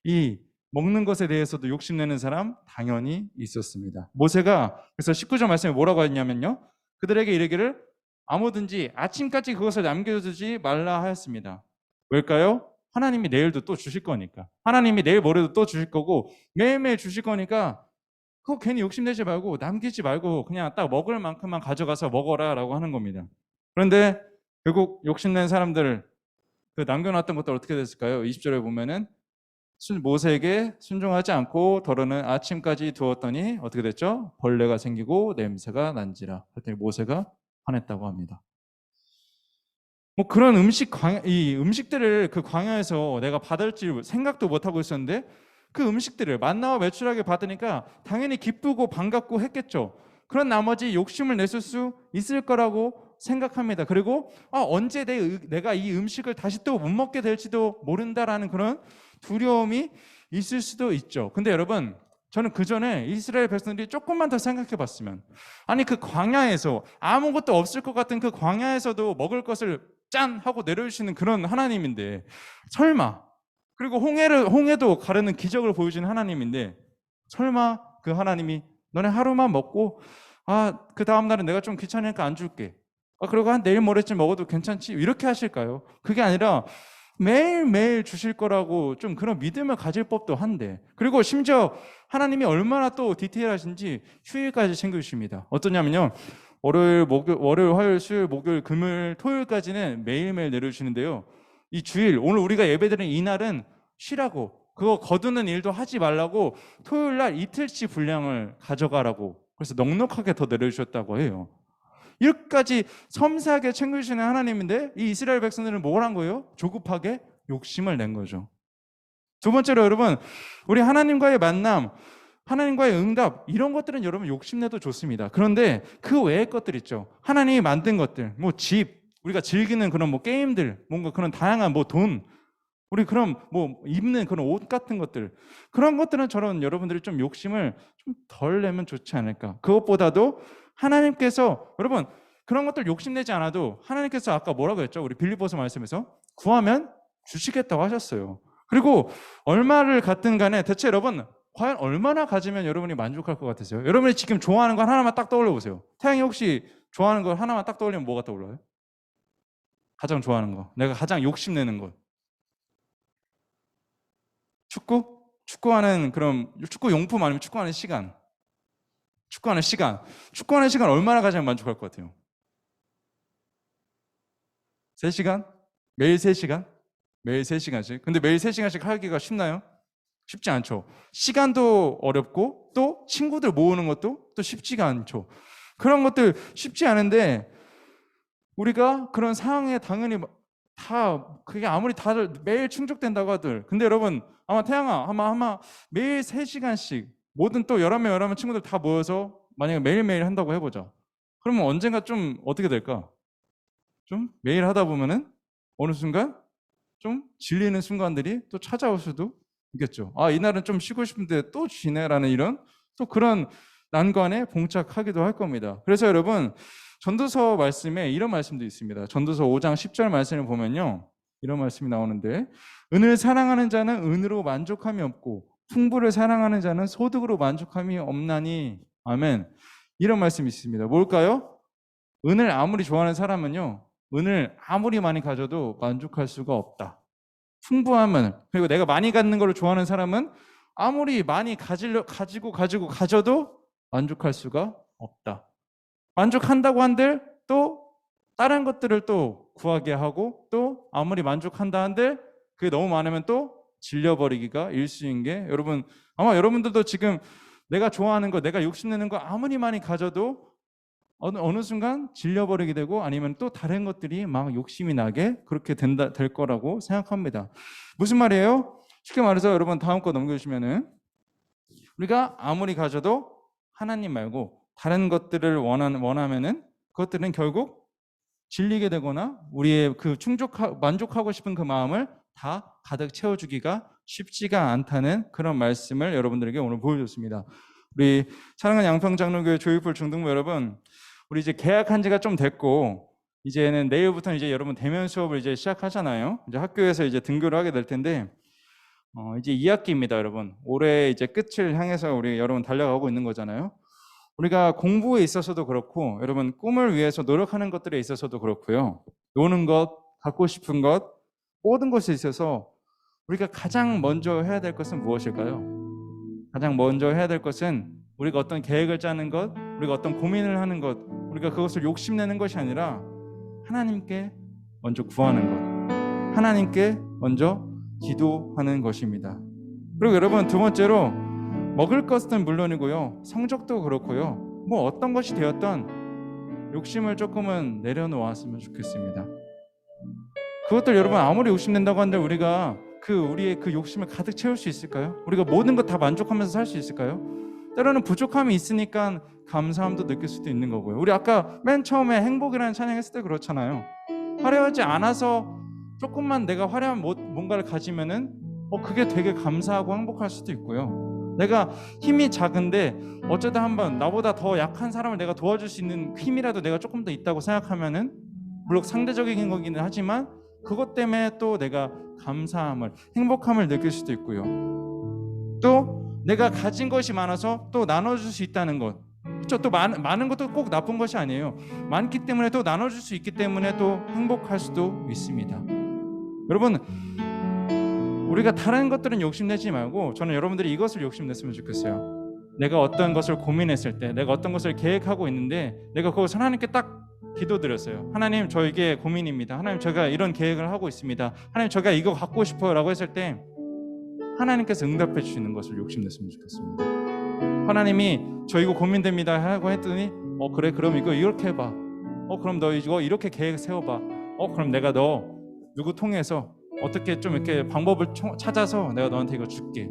이 먹는 것에 대해서도 욕심내는 사람 당연히 있었습니다. 모세가 그래서 19절 말씀에 뭐라고 했냐면요, 그들에게 이르기를 아무든지 아침까지 그것을 남겨두지 말라 하였습니다. 왜일까요? 하나님이 내일도 또 주실 거니까. 하나님이 내일 모레도 또 주실 거고 매일매일 주실 거니까 그거 괜히 욕심내지 말고 남기지 말고 그냥 딱 먹을 만큼만 가져가서 먹어라 라고 하는 겁니다. 그런데 결국 욕심낸 사람들, 그 남겨놨던 것들 어떻게 됐을까요? 20절에 보면은 모세에게 순종하지 않고 더러는 아침까지 두었더니 어떻게 됐죠? 벌레가 생기고 냄새가 난지라. 그랬더니 모세가 화냈다고 합니다. 뭐 그런 이 음식들을 그 광야에서 내가 받을 줄 생각도 못 하고 있었는데 그 음식들을 만나와 메추라기 받으니까 당연히 기쁘고 반갑고 했겠죠. 그런 나머지 욕심을 냈을 수 있을 거라고 생각합니다. 그리고 언제 내가 이 음식을 다시 또 못 먹게 될지도 모른다라는 그런 두려움이 있을 수도 있죠. 근데 여러분, 저는 그 전에 이스라엘 백성들이 조금만 더 생각해 봤으면, 아니 그 광야에서 아무것도 없을 것 같은 그 광야에서도 먹을 것을 짠 하고 내려주시는 그런 하나님인데, 설마, 그리고 홍해도 가르는 기적을 보여주는 하나님인데 설마 그 하나님이 너네 하루만 먹고 그 다음 날은 내가 좀 귀찮으니까 안 줄게, 그리고 한 내일 모레쯤 먹어도 괜찮지, 이렇게 하실까요? 그게 아니라 매일매일 주실 거라고 좀 그런 믿음을 가질 법도 한데, 그리고 심지어 하나님이 얼마나 또 디테일하신지 휴일까지 챙겨주십니다. 어떠냐면요, 월요일, 화요일, 수요일, 목요일, 금요일, 토요일까지는 매일매일 내려주시는데요, 이 주일, 오늘 우리가 예배드리는 이날은 쉬라고, 그거 거두는 일도 하지 말라고 토요일날 이틀치 분량을 가져가라고, 그래서 넉넉하게 더 내려주셨다고 해요. 이렇게까지 섬세하게 챙겨주시는 하나님인데 이 이스라엘 백성들은 뭘 한 거예요? 조급하게 욕심을 낸 거죠. 두 번째로 여러분, 우리 하나님과의 만남, 하나님과의 응답, 이런 것들은 여러분 욕심내도 좋습니다. 그런데 그 외의 것들 있죠. 하나님이 만든 것들, 뭐 집, 우리가 즐기는 그런 뭐 게임들, 뭔가 그런 다양한 뭐 돈, 우리 그런 뭐 입는 그런 옷 같은 것들, 그런 것들은 저런 여러분들이 좀 욕심을 좀 덜 내면 좋지 않을까. 그것보다도 하나님께서, 여러분 그런 것들 욕심내지 않아도 하나님께서 아까 뭐라고 했죠? 우리 빌립보서 말씀에서 구하면 주시겠다고 하셨어요. 그리고 얼마를 갖든 간에 대체 여러분 과연 얼마나 가지면 여러분이 만족할 것 같으세요? 여러분이 지금 좋아하는 거 하나만 딱 떠올려 보세요. 태양이 혹시 좋아하는 거 하나만 딱 떠올리면 뭐가 떠올라요? 가장 좋아하는 거, 내가 가장 욕심내는 것. 축구하는 그런 축구 용품, 아니면 축구하는 시간. 축구하는 시간 얼마나 가장 만족할 것 같아요? 3시간? 매일 3시간? 매일 3시간씩? 근데 매일 3시간씩 하기가 쉽나요? 쉽지 않죠. 시간도 어렵고 또 친구들 모으는 것도 또 쉽지가 않죠. 그런 것들 쉽지 않은데 우리가 그런 상황에 당연히 다 그게 아무리 다들 매일 충족된다고 하들, 근데 여러분 아마 태양아 아마 매일 3시간씩 모든 또 11명 친구들 다 모여서 만약에 매일매일 한다고 해보자. 그러면 언젠가 좀 어떻게 될까? 좀 매일 하다 보면은 어느 순간 좀 질리는 순간들이 또 찾아올 수도 있겠죠. 아, 이날은 좀 쉬고 싶은데 또 쉬네라는 이런 또 그런 난관에 봉착하기도 할 겁니다. 그래서 여러분 전도서 말씀에 이런 말씀도 있습니다. 전도서 5장 10절 말씀을 보면요, 이런 말씀이 나오는데, 은을 사랑하는 자는 은으로 만족함이 없고 풍부를 사랑하는 자는 소득으로 만족함이 없나니. 아멘. 이런 말씀이 있습니다. 뭘까요? 은을 아무리 좋아하는 사람은요, 은을 아무리 많이 가져도 만족할 수가 없다. 풍부함을, 그리고 내가 많이 갖는 걸 좋아하는 사람은 아무리 많이 가져도 만족할 수가 없다. 만족한다고 한들 또 다른 것들을 또 구하게 하고, 또 아무리 만족한다 한들 그게 너무 많으면 또 질려버리기가 일수인 게, 여러분 아마 여러분들도 지금 내가 좋아하는 거, 내가 욕심내는 거 아무리 많이 가져도 어느 순간 질려버리게 되고, 아니면 또 다른 것들이 막 욕심이 나게 그렇게 될 거라고 생각합니다. 무슨 말이에요? 쉽게 말해서 여러분 다음 거 넘겨주시면은, 우리가 아무리 가져도 하나님 말고 다른 것들을 원하면은 그것들은 결국 질리게 되거나 우리의 그 만족하고 싶은 그 마음을 다 가득 채워주기가 쉽지가 않다는 그런 말씀을 여러분들에게 오늘 보여줬습니다. 우리 사랑하는 양평장로교회 조이풀 중등부 여러분, 우리 이제 개학한 지가 좀 됐고, 이제는 내일부터 이제 여러분 대면 수업을 이제 시작하잖아요. 이제 학교에서 이제 등교를 하게 될 텐데, 이제 2학기입니다, 여러분. 올해 이제 끝을 향해서 우리 여러분 달려가고 있는 거잖아요. 우리가 공부에 있어서도 그렇고, 여러분 꿈을 위해서 노력하는 것들에 있어서도 그렇고요. 노는 것, 갖고 싶은 것, 모든 것에 있어서 우리가 가장 먼저 해야 될 것은 무엇일까요? 가장 먼저 해야 될 것은 우리가 어떤 계획을 짜는 것, 우리가 어떤 고민을 하는 것, 우리가 그것을 욕심내는 것이 아니라 하나님께 먼저 구하는 것, 하나님께 먼저 기도하는 것입니다. 그리고 여러분 두 번째로, 먹을 것은 물론이고요, 성적도 그렇고요, 뭐 어떤 것이 되었던 욕심을 조금은 내려놓았으면 좋겠습니다. 그것들 여러분 아무리 욕심낸다고 한들 우리가 우리의 그 욕심을 가득 채울 수 있을까요? 우리가 모든 것 다 만족하면서 살 수 있을까요? 때로는 부족함이 있으니까 감사함도 느낄 수도 있는 거고요. 우리 아까 맨 처음에 행복이라는 찬양했을 때 그렇잖아요. 화려하지 않아서 조금만 내가 화려한 뭔가를 가지면은 그게 되게 감사하고 행복할 수도 있고요. 내가 힘이 작은데 어쩌다 한번 나보다 더 약한 사람을 내가 도와줄 수 있는 힘이라도 내가 조금 더 있다고 생각하면은, 물론 상대적인 거기는 하지만 그것 때문에 또 내가 감사함을, 행복함을 느낄 수도 있고요. 또 내가 가진 것이 많아서 또 나눠줄 수 있다는 것, 그렇죠? 또 많은 것도 꼭 나쁜 것이 아니에요. 많기 때문에 또 나눠줄 수 있기 때문에 또 행복할 수도 있습니다. 여러분, 우리가 다른 것들은 욕심내지 말고, 저는 여러분들이 이것을 욕심냈으면 좋겠어요. 내가 어떤 것을 고민했을 때, 내가 어떤 것을 계획하고 있는데 내가 그것을 하나님께 딱 기도드렸어요. 하나님, 저 이게 고민입니다. 하나님, 제가 이런 계획을 하고 있습니다. 하나님, 제가 이거 갖고 싶어요 라고 했을 때 하나님께서 응답해 주시는 것을 욕심냈으면 좋겠습니다. 하나님이 저 이거 고민됩니다 하고 했더니 그래, 그럼 이거 이렇게 해봐. 그럼 너 이거 이렇게 계획 세워봐. 그럼 내가 너 누구 통해서 어떻게 좀 이렇게 방법을 찾아서 내가 너한테 이거 줄게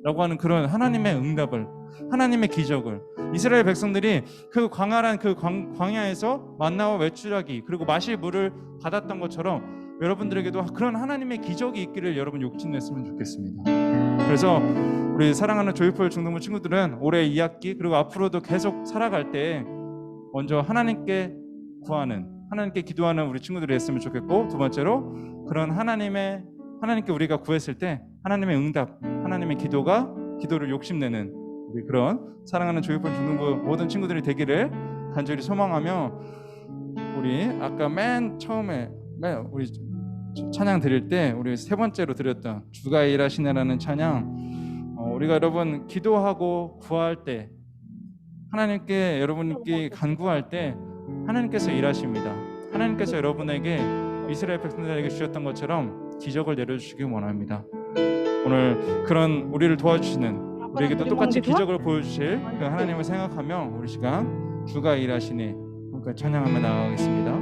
라고 하는 그런 하나님의 응답을, 하나님의 기적을, 이스라엘 백성들이 그 광활한 그 광야에서 만나와 외출하기 그리고 마실 물을 받았던 것처럼 여러분들에게도 그런 하나님의 기적이 있기를 여러분 욕심냈으면 좋겠습니다. 그래서 우리 사랑하는 조이풀 중등부 친구들은 올해 2학기 그리고 앞으로도 계속 살아갈 때 먼저 하나님께 구하는, 하나님께 기도하는 우리 친구들이 했으면 좋겠고, 두 번째로 그런 하나님께 우리가 구했을 때 하나님의 응답, 하나님의 기도를 욕심내는 우리 그런 사랑하는 조이풀 중등부 모든 친구들이 되기를 간절히 소망하며, 우리 아까 맨 처음에 우리 찬양 드릴 때 우리 세 번째로 드렸던 주가 일하시네라는 찬양, 우리가 여러분 기도하고 구할 때, 하나님께 여러분께 간구할 때 하나님께서 일하십니다. 하나님께서 여러분에게 이스라엘 백성들에게 주셨던 것처럼 기적을 내려주시기 원합니다. 오늘 그런 우리를 도와주시는, 우리에게도 똑같이 기적을 보여주실 그 하나님을 생각하며 우리 시간 주가 일하시네 찬양하며 나아가겠습니다.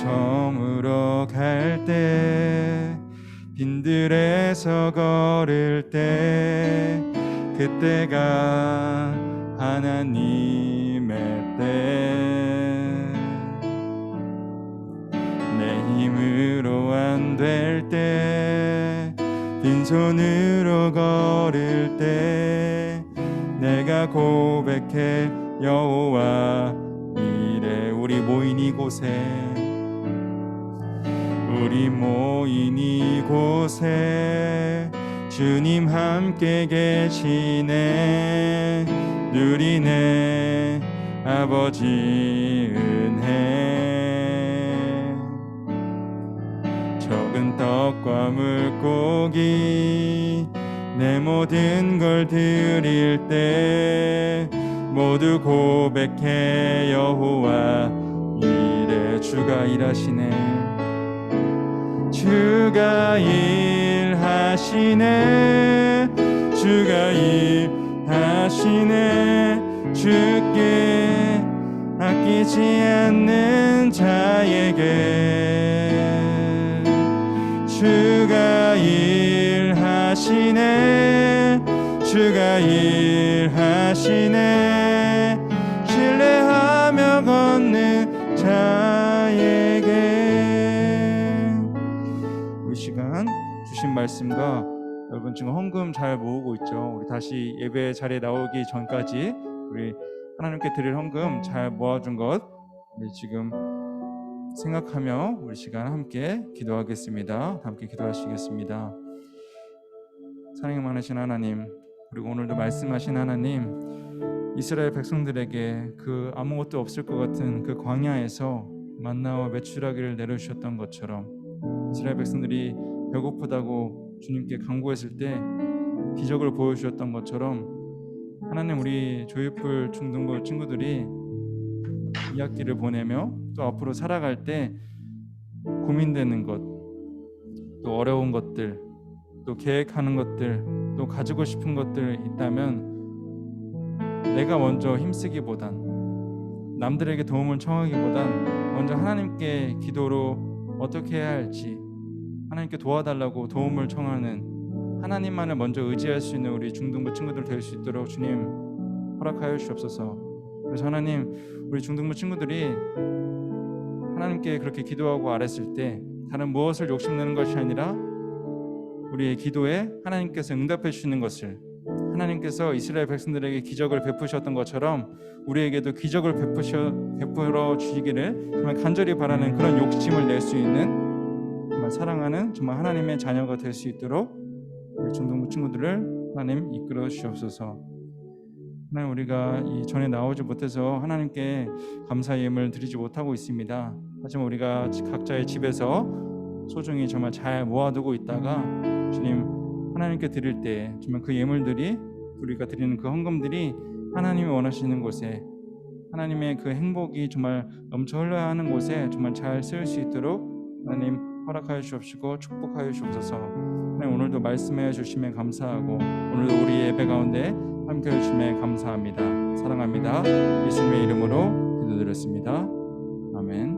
저물어 갈 때 빈들에서 걸을 때 그때가 하나님의 때 내 힘으로 안 될 때 빈손으로 걸을 때 내가 고백해 여호와 이래 우리 모인 이곳에 주님 함께 계시네 누리네 아버지 은혜 적은 떡과 물고기 내 모든 걸 드릴 때 모두 고백해 여호와 이래 주가 일하시네 주가 일하시네 주가 일하시네 주께 아끼지 않는 자에게 주가 일하시네 주가 일하시네 신뢰하며 걷는 자에게 이 시간 주신 말씀과 여러분 지금 헌금 잘 모으고 있죠. 우리 다시 예배 자리에 나오기 전까지 우리 하나님께 드릴 헌금 잘 모아준 것 우리 지금 생각하며 우리 시간 함께 기도하겠습니다. 함께 기도하시겠습니다. 사랑이 많으신 하나님, 그리고 오늘도 말씀하신 하나님, 이스라엘 백성들에게 그 아무것도 없을 것 같은 그 광야에서 만나와 메추라기를 내려주셨던 것처럼 이스라엘 백성들이 배고프다고 주님께 간구했을 때 기적을 보여주셨던 것처럼 하나님 우리 조이풀 중등부 친구들이 2학기를 보내며 또 앞으로 살아갈 때 고민되는 것, 또 어려운 것들, 또 계획하는 것들, 또 가지고 싶은 것들 있다면 내가 먼저 힘쓰기보단 남들에게 도움을 청하기보단 먼저 하나님께 기도로 어떻게 해야 할지 하나님께 도와달라고 도움을 청하는 하나님만을 먼저 의지할 수 있는 우리 중등부 친구들 될 수 있도록 주님 허락하여 주옵소서. 그래서 하나님 우리 중등부 친구들이 하나님께 그렇게 기도하고 아랬을 때 다른 무엇을 욕심내는 것이 아니라 우리의 기도에 하나님께서 응답해 주시는 것을 하나님께서 이스라엘 백성들에게 기적을 베푸셨던 것처럼 우리에게도 기적을 베풀어 주시기를 정말 간절히 바라는 그런 욕심을 낼 수 있는 정말 사랑하는 정말 하나님의 자녀가 될 수 있도록 우리 중등부 친구들을 하나님 이끌어 주시옵소서. 하나님 우리가 이 전에 나오지 못해서 하나님께 감사의 예물을 드리지 못하고 있습니다. 하지만 우리가 각자의 집에서 소중히 정말 잘 모아두고 있다가 주님 하나님께 드릴 때 정말 그 예물들이 우리가 드리는 그 헌금들이 하나님이 원하시는 곳에 하나님의 그 행복이 정말 넘쳐 흘러야 하는 곳에 정말 잘 쓰일 수 있도록 하나님 허락하여 주옵시고 축복하여 주옵소서. 하나님 오늘도 말씀해 주심에 감사하고 오늘도 우리 예배 가운데 함께해 주심에 감사합니다. 사랑합니다. 예수님의 이름으로 기도드렸습니다. 아멘.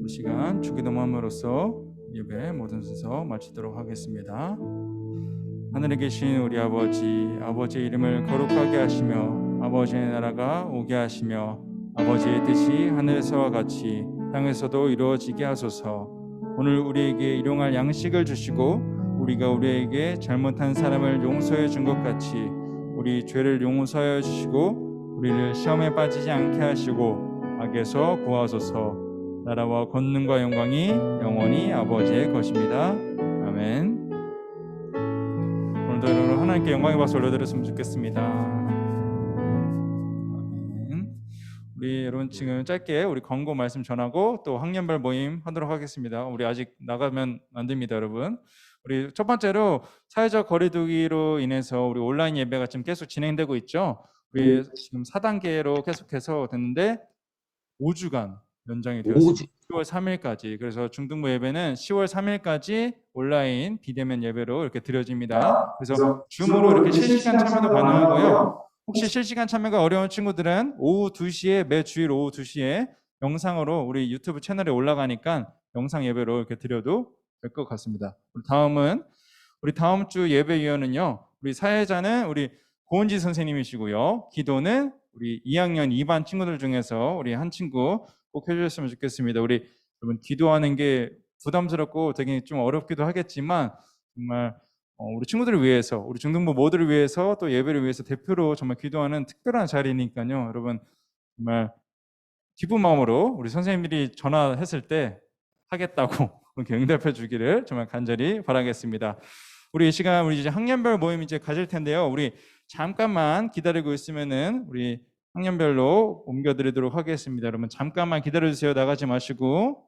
이 시간 주기도함으로써 예배 모든 순서 마치도록 하겠습니다. 하늘에 계신 우리 아버지의 이름을 거룩하게 하시며 아버지의 나라가 오게 하시며 아버지의 뜻이 하늘에서와 같이 땅에서도 이루어지게 하소서. 오늘 우리에게 일용할 양식을 주시고 우리가 우리에게 잘못한 사람을 용서해 준 것 같이 우리 죄를 용서하여 주시고 우리를 시험에 빠지지 않게 하시고 악에서 구하소서. 나라와 권능과 영광이 영원히 아버지의 것입니다. 아멘. 오늘도 여러분 하나님께 영광의 박수 올려드렸으면 좋겠습니다. 아멘. 우리 여러분 지금 짧게 우리 광고 말씀 전하고 또 학년별 모임 하도록 하겠습니다. 우리 아직 나가면 안 됩니다, 여러분. 우리 첫 번째로 사회적 거리두기로 인해서 우리 온라인 예배가 지금 계속 진행되고 있죠. 우리 지금 4단계로 계속해서 됐는데 5주간 연장이 되었습니다. 10월 3일까지. 그래서 중등부 예배는 10월 3일까지 온라인 비대면 예배로 이렇게 드려집니다. 그래서 줌으로 이렇게 실시간 참여도 가능하고요. 혹시 실시간 참여가 어려운 친구들은 오후 2시에 매 주일 오후 2시에 영상으로 우리 유튜브 채널에 올라가니까 영상 예배로 이렇게 드려도 될 것 같습니다. 우리 다음 주 예배위원은요. 우리 사회자는 우리 고은지 선생님이시고요. 기도는 우리 2학년 2반 친구들 중에서 우리 한 친구 꼭 해주셨으면 좋겠습니다. 우리 여러분 기도하는 게 부담스럽고 되게 좀 어렵기도 하겠지만 정말 우리 친구들을 위해서 우리 중등부 모두를 위해서 또 예배를 위해서 대표로 정말 기도하는 특별한 자리니까요. 여러분 정말 기쁜 마음으로 우리 선생님들이 전화했을 때 하겠다고 이렇게 응답해 주기를 정말 간절히 바라겠습니다. 우리 이 시간 우리 이제 학년별 모임 이제 가질 텐데요. 우리 잠깐만 기다리고 있으면은 우리 학년별로 옮겨드리도록 하겠습니다. 여러분 잠깐만 기다려 주세요. 나가지 마시고.